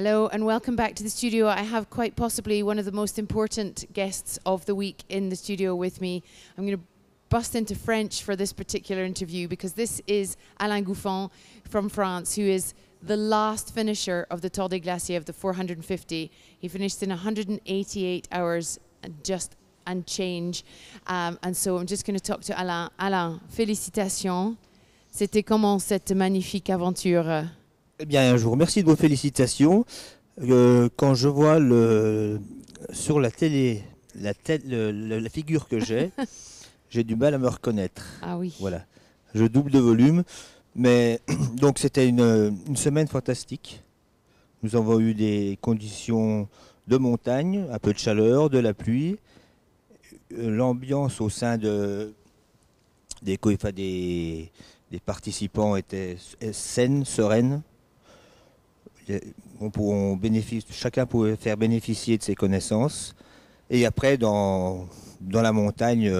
Hello and welcome back to the studio. I have quite possibly one of the most important guests of the week in the studio with me. I'm going to bust into French for this particular interview because this is Alain Gouffon from France, who is the last finisher of the Tour des Glaciers of the 450. He finished in 188 hours and change. And so I'm just going to talk to Alain. Alain, félicitations. C'était comment cette magnifique aventure? Eh bien, je vous remercie de vos félicitations. Quand je vois sur la télé la figure que j'ai du mal à me reconnaître. Ah oui. Voilà. Je double de volume. Mais donc c'était une semaine fantastique. Nous avons eu des conditions de montagne, un peu de chaleur, de la pluie. L'ambiance au sein des participants était saine, sereine. Chacun pouvait faire bénéficier de ses connaissances. Et après, dans la montagne,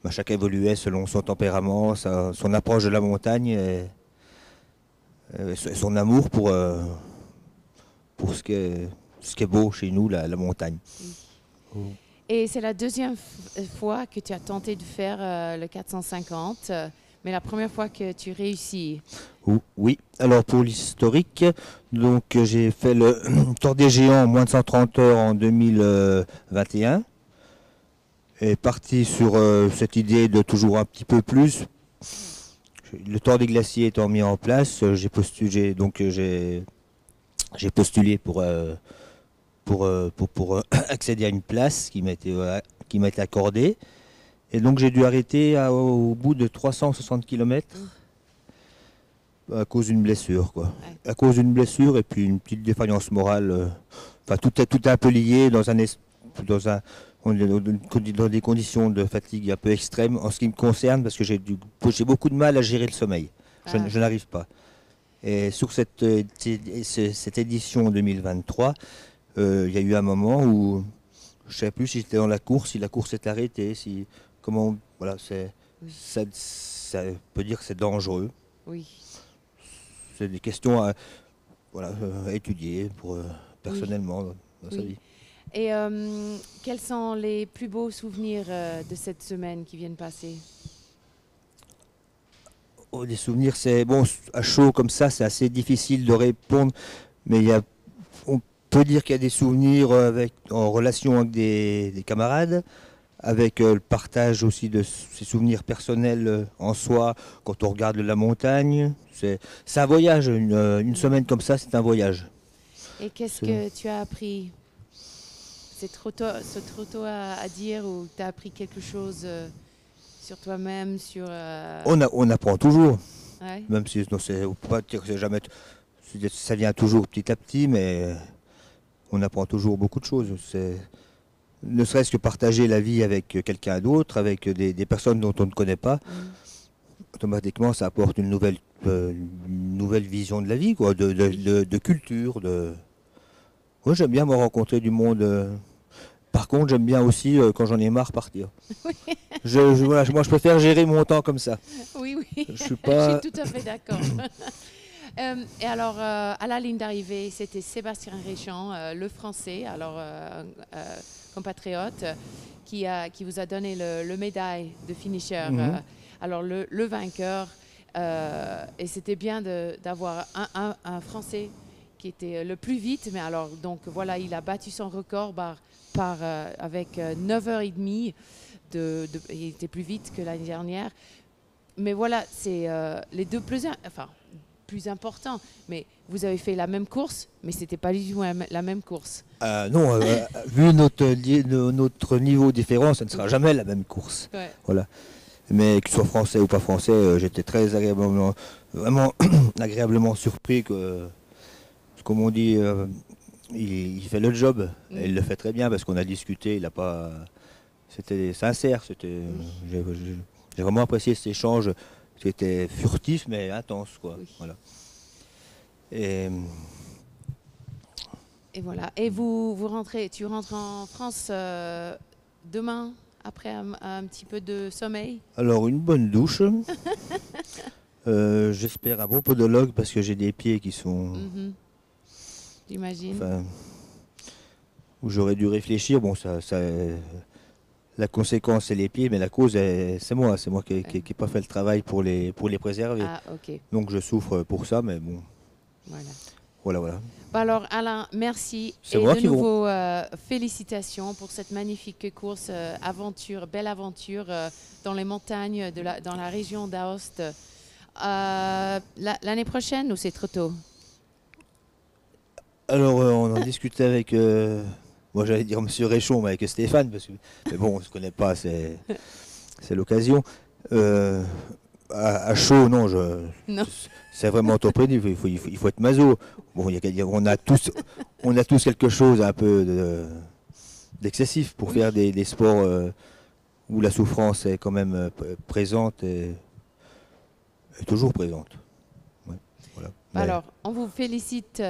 chacun évoluait selon son tempérament, son approche de la montagne et son amour pour ce qui est beau chez nous, la montagne. Oui. Et c'est la deuxième fois que tu as tenté de faire le 450, mais la première fois que tu réussis. Oui, alors pour l'historique, donc j'ai fait le Tour des Géants en moins de 130 heures en 2021. Et parti sur cette idée de toujours un petit peu plus. Le Tour des Glaciers étant mis en place, j'ai postulé pour accéder à une place qui m'a été accordée. Et donc j'ai dû arrêter au bout de 360 km à cause d'une blessure, quoi. Ouais. À cause d'une blessure et puis une petite défaillance morale. Enfin, tout est un peu lié dans des conditions de fatigue un peu extrêmes en ce qui me concerne, parce que j'ai beaucoup de mal à gérer le sommeil. Je n'arrive pas. Et sur cette édition 2023, il y a eu un moment où je ne savais plus si j'étais dans la course, si la course est arrêtée, ça peut dire que c'est dangereux. Oui. C'est des questions à étudier personnellement dans sa vie. Et quels sont les plus beaux souvenirs de cette semaine qui viennent passer? Des souvenirs, c'est bon, à chaud comme ça, c'est assez difficile de répondre, mais on peut dire qu'il y a des souvenirs en relation avec des camarades, avec le partage aussi de ces souvenirs personnels en soi, quand on regarde la montagne. C'est un voyage, une semaine comme ça, c'est un voyage. Et qu'est-ce que tu as appris? C'est trop tôt à dire, ou tu as appris quelque chose sur toi-même, sur... On apprend toujours, ouais. Même si on ne peut pas dire que ça vient toujours petit à petit, mais on apprend toujours beaucoup de choses. Ne serait-ce que partager la vie avec quelqu'un d'autre, avec des personnes dont on ne connaît pas, automatiquement ça apporte une nouvelle vision de la vie, quoi, de culture. Moi j'aime bien me rencontrer du monde. Par contre j'aime bien aussi quand j'en ai marre partir. Oui. Moi je préfère gérer mon temps comme ça. Oui. Je suis tout à fait d'accord. Et alors, à la ligne d'arrivée, c'était Sébastien Réchand, le Français, compatriote, qui vous a donné le médaille de finisher. Alors, le vainqueur. Et c'était bien d'avoir un Français qui était le plus vite. Mais alors, donc voilà, il a battu son record avec 9h30. Il était plus vite que l'année dernière. Mais voilà, c'est les deux plus important, mais vous avez fait la même course, mais c'était pas du tout la même course. Non, vu notre niveau différent, ça ne sera jamais la même course. Ouais. Voilà. Mais que ce soit français ou pas français, j'étais très vraiment agréablement surpris que, comme on dit, il fait le job. Et il le fait très bien parce qu'on a discuté. C'était sincère. J'ai vraiment apprécié cet échange. C'était furtif mais intense, quoi. Oui. Voilà. Et voilà. Et tu rentres en France demain, après un petit peu de sommeil? Alors une bonne douche. J'espère un bon podologue parce que j'ai des pieds qui sont j'imagine. Enfin, où j'aurais dû réfléchir. Bon, la conséquence, c'est les pieds, mais la cause, c'est moi. C'est moi qui n'ai pas fait le travail pour les préserver. Ah, ok. Donc je souffre pour ça, mais bon. Voilà. Bah alors, Alain, merci. C'est et moi de qui vous- nouveau, félicitations pour cette magnifique course, belle aventure dans les montagnes, dans la région d'Aoste. L'année prochaine ou c'est trop tôt? Alors, on en discutait avec, moi j'allais dire Monsieur Réchon, mais avec Stéphane, mais bon, on se connaît pas, c'est l'occasion. À chaud, non, Non. c'est vraiment trop près, il faut être maso. Bon, on a tous quelque chose un peu d'excessif pour faire des sports où la souffrance est quand même présente et toujours présente. Ouais, voilà. Alors, on vous félicite,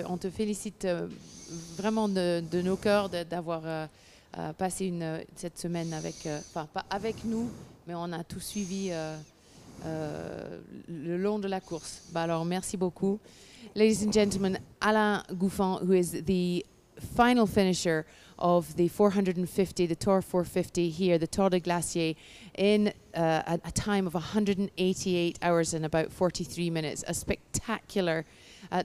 on te félicite vraiment de nos cœurs d'avoir passé cette semaine pas avec nous, mais on a tout suivi le long de la course. Alors, merci beaucoup. Ladies and gentlemen, Alain Gouffin, who is the final finisher of the 450, the Tour 450 here, the Tour de Glacier, in a time of 188 hours and about 43 minutes. A spectacular,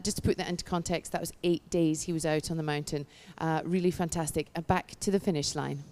just to put that into context, that was 8 days he was out on the mountain. Really fantastic. Back to the finish line.